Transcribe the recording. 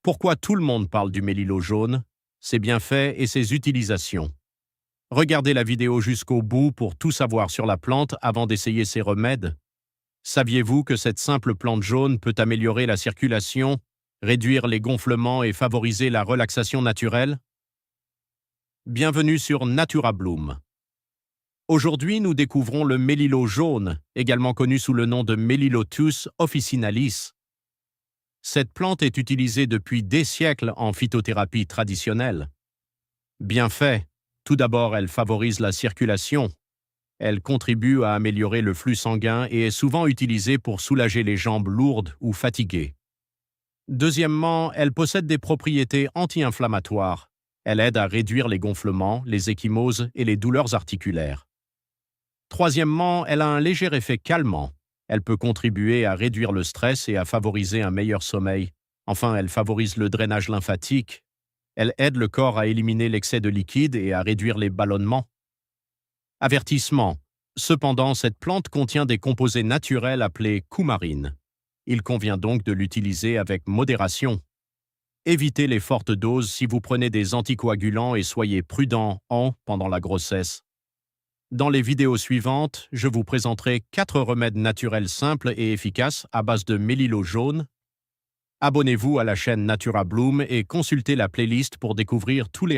Pourquoi tout le monde parle du mélilo jaune, ses bienfaits et ses utilisations? Regardez la vidéo jusqu'au bout pour tout savoir sur la plante avant d'essayer ses remèdes. Saviez-vous que cette simple plante jaune peut améliorer la circulation, réduire les gonflements et favoriser la relaxation naturelle? Bienvenue sur Natura Bloom. Aujourd'hui, nous découvrons le mélilo jaune, également connu sous le nom de Melilotus officinalis. Cette plante est utilisée depuis des siècles en phytothérapie traditionnelle. Bienfaits. Tout d'abord, elle favorise la circulation. Elle contribue à améliorer le flux sanguin et est souvent utilisée pour soulager les jambes lourdes ou fatiguées. Deuxièmement, elle possède des propriétés anti-inflammatoires. Elle aide à réduire les gonflements, les ecchymoses et les douleurs articulaires. Troisièmement, elle a un léger effet calmant. Elle peut contribuer à réduire le stress et à favoriser un meilleur sommeil. Enfin, elle favorise le drainage lymphatique. Elle aide le corps à éliminer l'excès de liquide et à réduire les ballonnements. Avertissement. Cependant, cette plante contient des composés naturels appelés coumarines. Il convient donc de l'utiliser avec modération. Évitez les fortes doses si vous prenez des anticoagulants et soyez prudent pendant la grossesse. Dans les vidéos suivantes, je vous présenterai 4 remèdes naturels simples et efficaces à base de mélilo jaune. Abonnez-vous à la chaîne Natura Bloom et consultez la playlist pour découvrir tous les remèdes.